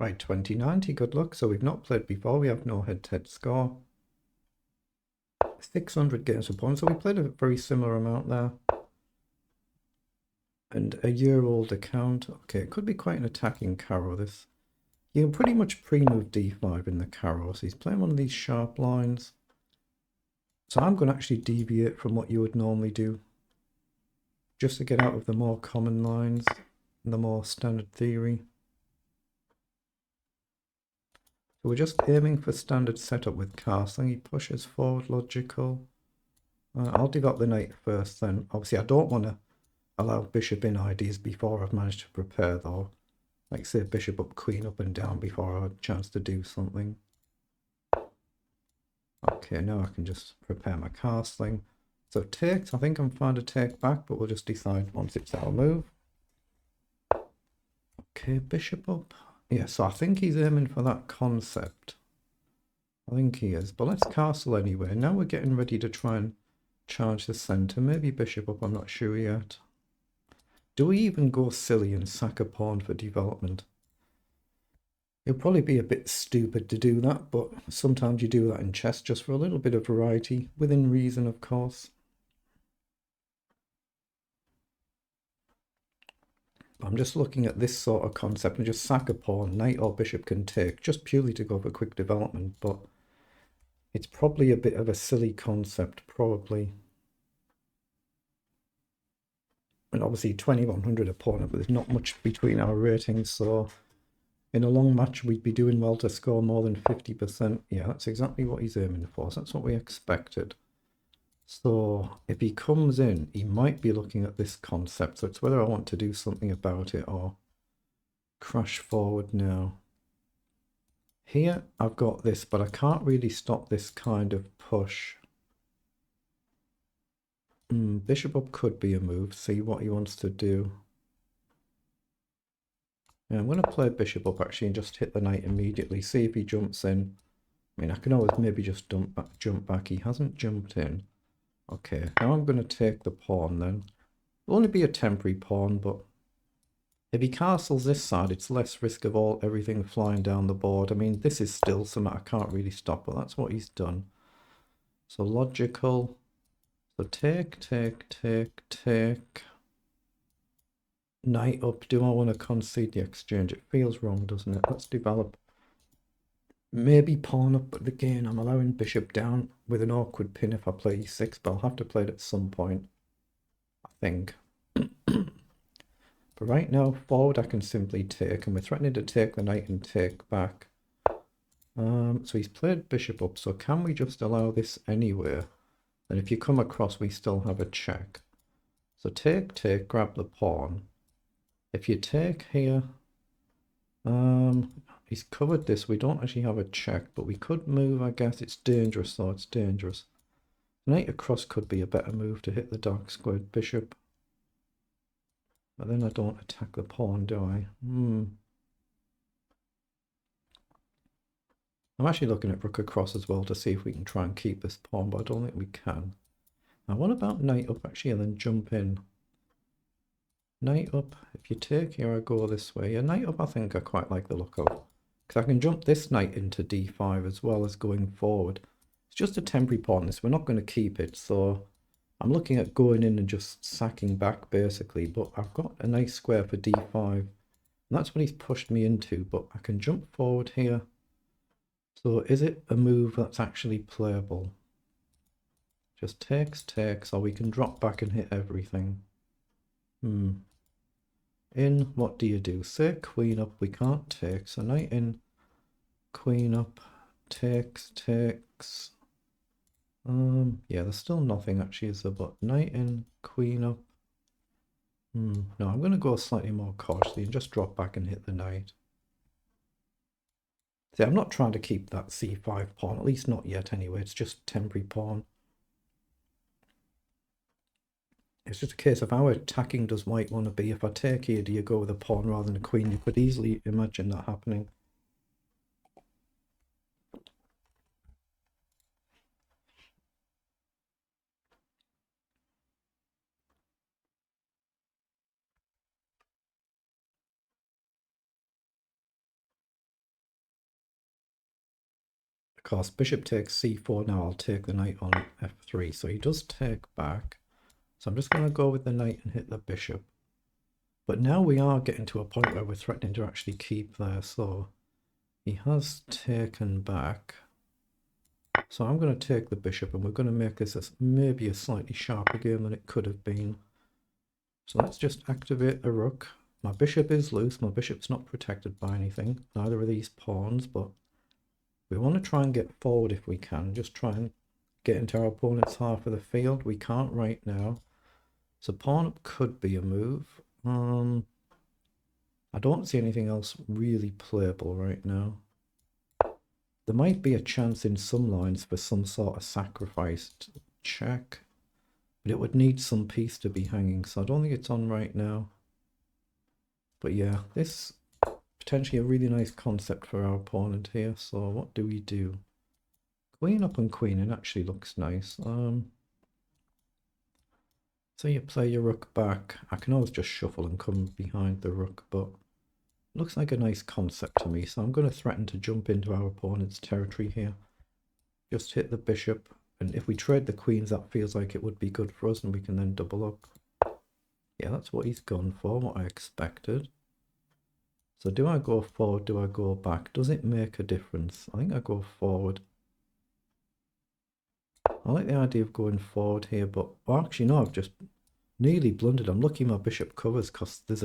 Right, 2090, good luck. So we've not played before, we have no head-to-head score. 600 games per point, so we played a very similar amount there. And a year-old account. Okay, it could be quite an attacking carrow, this. You can pretty much pre-move d5 in the carrow, so he's playing one of these sharp lines. So I'm going to actually deviate from what you would normally do, just to get out of the more common lines, the more standard theory. So we're just aiming for standard setup with castling. He pushes forward, logical. I'll develop the knight first then. Obviously I don't want to allow bishop in ideas before I've managed to prepare though. Like say bishop up, queen up and down before I have a chance to do something. Okay, now I can just prepare my castling. So takes, I think I'm fine to take back, but we'll just decide once it's our move. Okay, bishop up. Yeah, so I think he's aiming for that concept. I think he is, but let's castle anyway. Now we're getting ready to try and charge the centre. Maybe bishop up, I'm not sure yet. Do we even go silly and sack a pawn for development? It'll probably be a bit stupid to do that, but sometimes you do that in chess just for a little bit of variety, within reason, of course. I'm just looking at this sort of concept and just sack a pawn, knight or bishop can take, just purely to go for quick development, but it's probably a bit of a silly concept, probably. And obviously 2100 opponent, but there's not much between our ratings, so in a long match we'd be doing well to score more than 50%. Yeah, that's exactly what he's aiming for, so that's what we expected. So if he comes in, he might be looking at this concept, so it's whether I want to do something about it or crash forward now. Here I've got this, but I can't really stop this kind of push. Bishop up could be a move, see what he wants to do. Yeah, I'm going to play bishop up actually and just hit the knight immediately, see if he jumps in. I mean, I can always maybe just jump back. He hasn't jumped in. Okay, now I'm going to take the pawn then. It'll only be a temporary pawn, but if he castles this side, it's less risk of everything flying down the board. I mean, this is still something I can't really stop, but that's what he's done. So logical. So take. Knight up. Do I want to concede the exchange? It feels wrong, doesn't it? Let's develop. Maybe pawn up, but again, I'm allowing bishop down with an awkward pin if I play e6, but I'll have to play it at some point, I think. But right now, forward I can simply take, and we're threatening to take the knight and take back. So he's played bishop up, so can we just allow this anywhere? And if you come across, we still have a check. So take, grab the pawn. If you take here, he's covered this. We don't actually have a check, but we could move, I guess. It's dangerous, though. It's dangerous. Knight across could be a better move to hit the dark squared bishop. But then I don't attack the pawn, do I? I'm actually looking at rook across as well to see if we can try and keep this pawn, but I don't think we can. Now, what about knight up, actually, and then jump in? Knight up, if you take here, I go this way. Yeah, knight up, I think I quite like the look of. Because I can jump this knight into d5 as well as going forward. It's just a temporary pawn, this. We're not going to keep it, so I'm looking at going in and just sacking back, basically. But I've got a nice square for d5. And that's what he's pushed me into, but I can jump forward here. So is it a move that's actually playable? Just takes, or we can drop back and hit everything. In, what do you do? Say queen up, we can't take, so knight in, queen up, takes. Yeah, there's still nothing actually, is there? But knight in, queen up. No, I'm going to go slightly more cautiously and just drop back and hit the knight. See, I'm not trying to keep that c5 pawn, at least not yet anyway. It's just temporary pawn. It's just a case of how attacking does white want to be. If I take here, do you go with a pawn rather than a queen? You could easily imagine that happening. course, bishop takes c4 now. I'll take the knight on f3. So he does take back. So I'm just going to go with the knight and hit the bishop. But now we are getting to a point where we're threatening to actually keep there. So he has taken back. So I'm going to take the bishop and we're going to make this maybe a slightly sharper game than it could have been. So let's just activate the rook. My bishop is loose. My bishop's not protected by anything. Neither are these pawns, but we want to try and get forward if we can. Just try and get into our opponent's half of the field. We can't right now. So pawn up could be a move. I don't see anything else really playable right now. There might be a chance in some lines for some sort of sacrificed check, but it would need some piece to be hanging, so I don't think it's on right now. But yeah, this potentially a really nice concept for our opponent here. So what do we do? Queen up and queen in actually looks nice. So you play your rook back. I can always just shuffle and come behind the rook, but looks like a nice concept to me. So I'm going to threaten to jump into our opponent's territory here. Just hit the bishop, and if we trade the queens, that feels like it would be good for us, and we can then double up. Yeah, that's what he's gone for, what I expected. So do I go forward? Do I go back? Does it make a difference? I think I go forward. I like the idea of going forward here, but well, actually no, I've just nearly blundered. I'm lucky my bishop covers because there's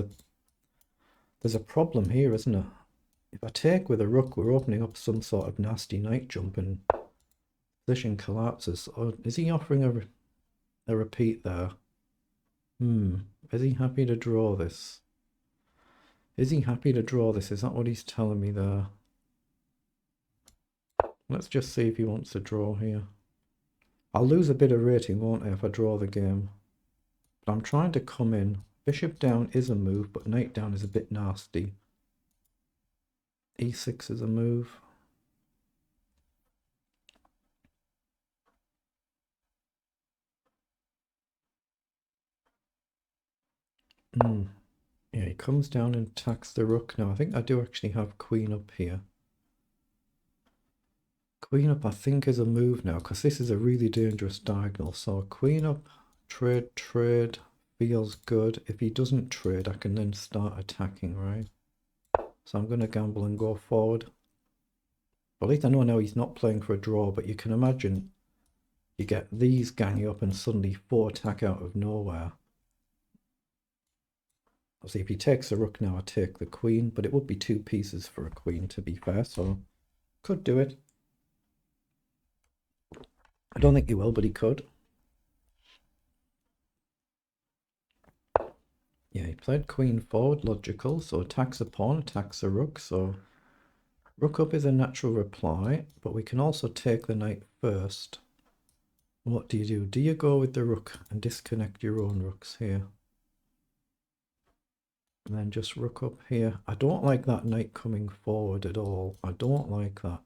a problem here, isn't there? If I take with a rook, we're opening up some sort of nasty knight jump and position collapses. Or is he offering a repeat there? Is he happy to draw this? Is he happy to draw this? Is that what he's telling me there? Let's just see if he wants to draw here. I'll lose a bit of rating, won't I, if I draw the game. But I'm trying to come in. Bishop down is a move, but knight down is a bit nasty. E6 is a move. Yeah, he comes down and attacks the rook. Now, I think I do actually have queen up here. Queen up, I think, is a move now, because this is a really dangerous diagonal. So queen up, trade, feels good. If he doesn't trade, I can then start attacking, right? So I'm going to gamble and go forward. But at least I know now he's not playing for a draw, but you can imagine you get these ganging up and suddenly 4 attack out of nowhere. Obviously, if he takes the rook now, I take the queen, but it would be 2 pieces for a queen, to be fair, so could do it. I don't think he will, but he could. Yeah, he played queen forward, logical, so attacks a pawn, attacks a rook, so rook up is a natural reply, but we can also take the knight first. What do? Do you go with the rook and disconnect your own rooks here? And then just rook up here. I don't like that knight coming forward at all. I don't like that.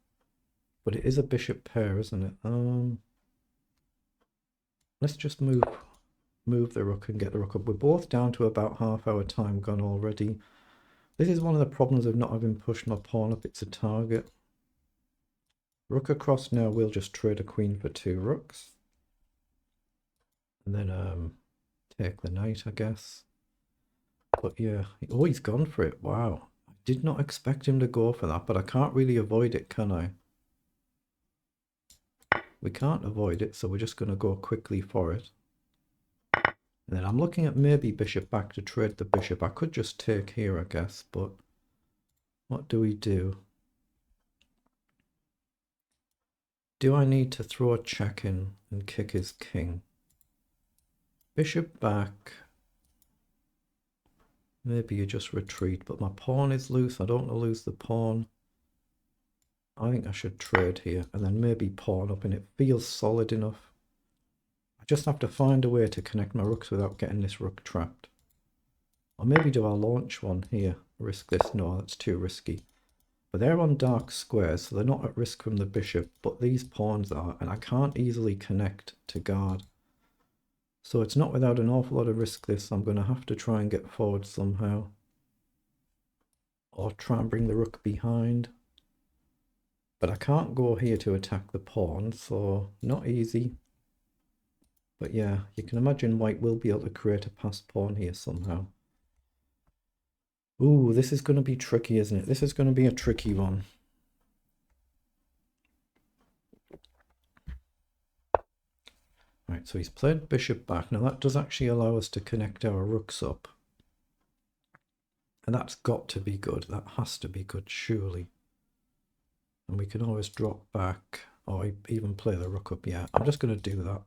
But it is a bishop pair, isn't it? Let's just move the rook and get the rook up. We're both down to about half our time gone already. This is one of the problems of not having pushed my pawn up. It's a target. Rook across now. We'll just trade a queen for 2 rooks. And then take the knight, I guess. But yeah, oh, he's gone for it. Wow. I did not expect him to go for that, but I can't really avoid it, can I? We can't avoid it, so we're just going to go quickly for it. And then I'm looking at maybe bishop back to trade the bishop. I could just take here, I guess, but what do we do? Do I need to throw a check in and kick his king? Bishop back. Maybe you just retreat, but my pawn is loose. I don't want to lose the pawn. I think I should trade here and then maybe pawn up, and it feels solid enough. I just have to find a way to connect my rooks without getting this rook trapped. Or maybe do I launch one here? Risk this? No, that's too risky. But they're on dark squares, so they're not at risk from the bishop, but these pawns are, and I can't easily connect to guard. So it's not without an awful lot of risk this. I'm going to have to try and get forward somehow. Or try and bring the rook behind. But I can't go here to attack the pawn, so not easy. But yeah, you can imagine white will be able to create a passed pawn here somehow. Ooh, this is going to be tricky, isn't it? This is going to be a tricky one. Right, so he's played bishop back. Now that does actually allow us to connect our rooks up. And that's got to be good. That has to be good, surely. And we can always drop back, or even play the rook up. Yeah, I'm just going to do that.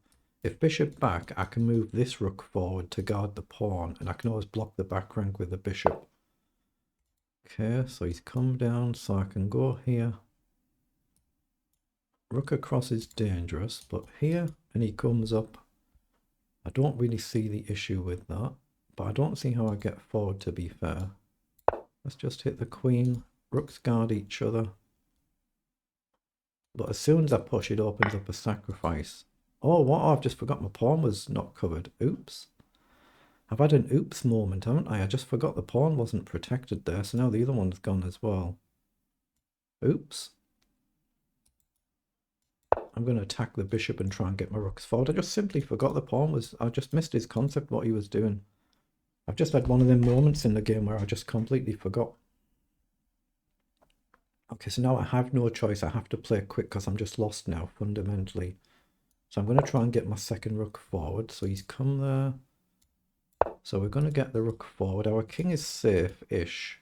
If bishop back, I can move this rook forward to guard the pawn, and I can always block the back rank with the bishop. Okay, so he's come down, so I can go here. Rook across is dangerous, but here, and he comes up. I don't really see the issue with that, but I don't see how I get forward, to be fair. Let's just hit the queen. Rooks guard each other. But as soon as I push, it opens up a sacrifice. Oh, what? Oh, I've just forgot my pawn was not covered. Oops. I've had an oops moment, haven't I? I just forgot the pawn wasn't protected there, so now the other one's gone as well. Oops. I'm going to attack the bishop and try and get my rooks forward. I just simply forgot the pawn was... I just missed his concept, what he was doing. I've just had one of them moments in the game where I just completely forgot. Okay, so now I have no choice. I have to play quick because I'm just lost now, fundamentally. So I'm going to try and get my second rook forward. So he's come there. So we're going to get the rook forward. Our king is safe-ish.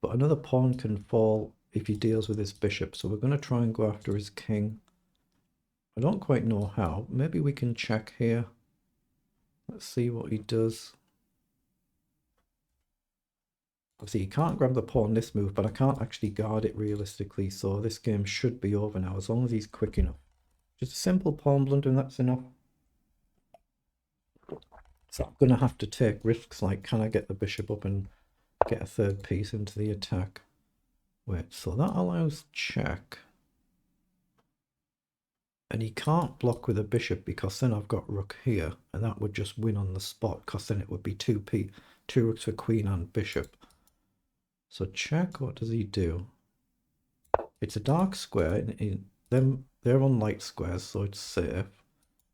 But another pawn can fall if he deals with his bishop. So we're going to try and go after his king. I don't quite know how. Maybe we can check here. Let's see what he does. Obviously, he can't grab the pawn this move, but I can't actually guard it realistically. So this game should be over now, as long as he's quick enough. Just a simple pawn blunder, and that's enough. So I'm going to have to take risks, like can I get the bishop up and get a third piece into the attack? Wait, so that allows check. And he can't block with a bishop because then I've got rook here, and that would just win on the spot because then it would be two rooks for queen and bishop. So check, what does he do? It's a dark square, they're on light squares, so it's safe.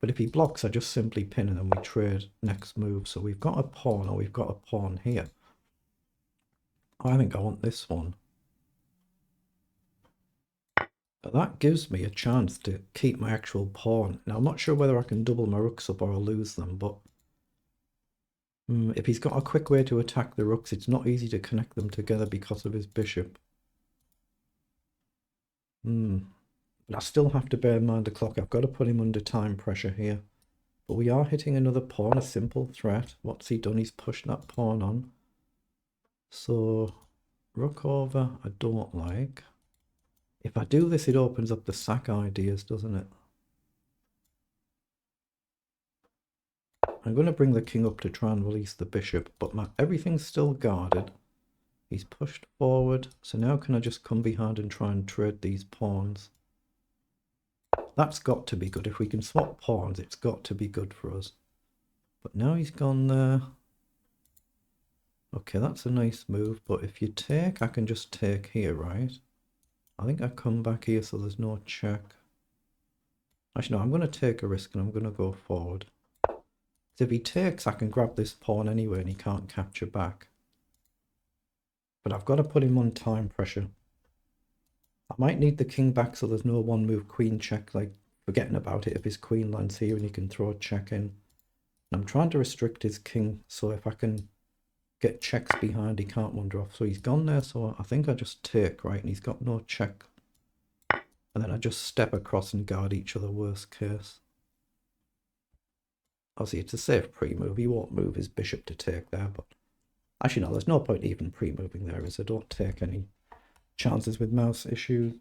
But if he blocks, I just simply pin and then we trade next move. So we've got a pawn, or we've got a pawn here. Oh, I think I want this one. But that gives me a chance to keep my actual pawn. Now, I'm not sure whether I can double my rooks up or I'll lose them, but if he's got a quick way to attack the rooks, it's not easy to connect them together because of his bishop. But I still have to bear in mind the clock. I've got to put him under time pressure here. But we are hitting another pawn, a simple threat. What's he done? He's pushed that pawn on. So, rook over, I don't like. If I do this, it opens up the sack ideas, doesn't it? I'm going to bring the king up to try and release the bishop, but everything's still guarded. He's pushed forward, so now can I just come behind and try and trade these pawns? That's got to be good. If we can swap pawns, it's got to be good for us. But now he's gone there. Okay, that's a nice move, but if you take, I can just take here, right? I think I come back here so there's no check. Actually, no, I'm going to take a risk and I'm going to go forward. So if he takes, I can grab this pawn anyway and he can't capture back. But I've got to put him on time pressure. I might need the king back so there's no one move queen check, like forgetting about it if his queen lands here and he can throw a check in. And I'm trying to restrict his king, so if I can get checks behind, he can't wander off. So he's gone there, so I think I just take, right? And he's got no check. And then I just step across and guard each other, worst case. Obviously, it's a safe pre-move. He won't move his bishop to take there, but actually, no, there's no point even pre-moving there, is there? Don't take any chances with mouse issues.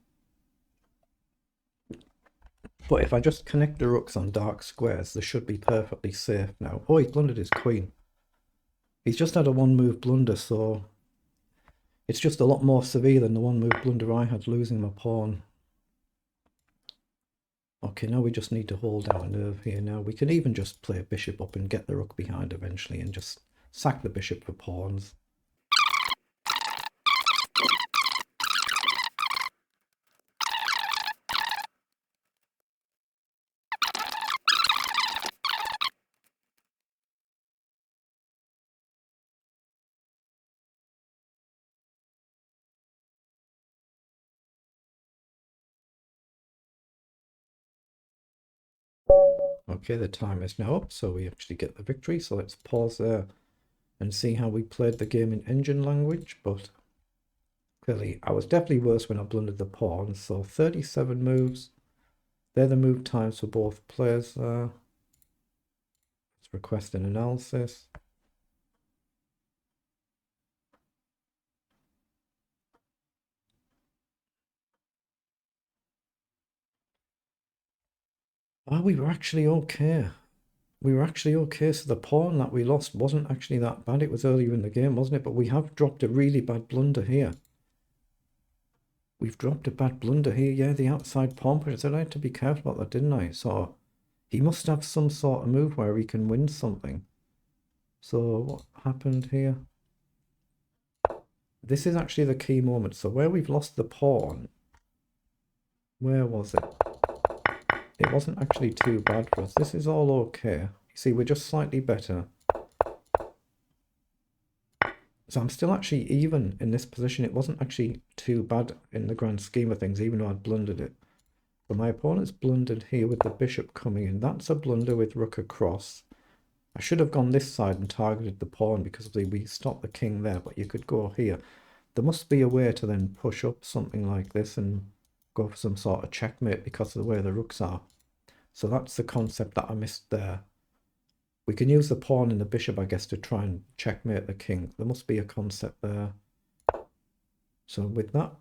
But if I just connect the rooks on dark squares, they should be perfectly safe now. Oh, he's blundered his queen. He's just had a one-move blunder, so it's just a lot more severe than the one-move blunder I had, losing my pawn. Okay, now we just need to hold our nerve here now. We can even just play a bishop up and get the rook behind eventually and just sack the bishop for pawns. Okay, the time is now up, so we actually get the victory. So let's pause there and see how we played the game in engine language. But clearly, I was definitely worse when I blundered the pawn. So 37 moves. They're the move times for both players there. Let's request an analysis. Ah, we were actually okay. We were actually okay. So the pawn that we lost wasn't actually that bad. It was earlier in the game, wasn't it? But we have dropped a really bad blunder here. We've dropped a bad blunder here. Yeah, the outside pawn push. I said I had to be careful about that, didn't I? So he must have some sort of move where he can win something. So what happened here? This is actually the key moment. So where we've lost the pawn, where was it? It wasn't actually too bad for us. This is all okay. You see, we're just slightly better. So I'm still actually even in this position. It wasn't actually too bad in the grand scheme of things, even though I'd blundered it. But my opponent's blundered here with the bishop coming in. That's a blunder with rook across. I should have gone this side and targeted the pawn because we stopped the king there, but you could go here. There must be a way to then push up something like this and go for some sort of checkmate because of the way the rooks are. So that's the concept that I missed there. We can use the pawn and the bishop, I guess, to try and checkmate the king. There must be a concept there. So with that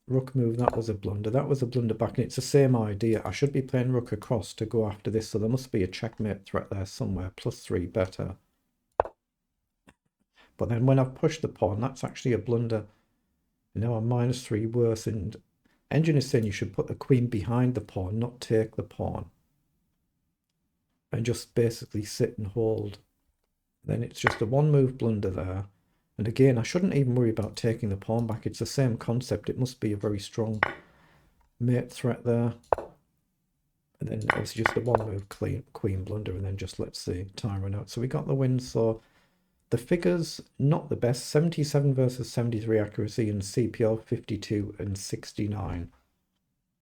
rook move, that was a blunder. That was a blunder back, and it's the same idea. I should be playing rook across to go after this, so there must be a checkmate threat there somewhere. +3 better. But then when I've pushed the pawn, that's actually a blunder. And now I'm -3 worse, and engine is saying you should put the queen behind the pawn, not take the pawn. And just basically sit and hold. Then it's just a one move blunder there. And again, I shouldn't even worry about taking the pawn back. It's the same concept. It must be a very strong mate threat there. And then obviously just a one move queen blunder, and then just let's see, time run out. So we got the win. So the figures, not the best. 77 versus 73 accuracy, and CPL 52 and 69.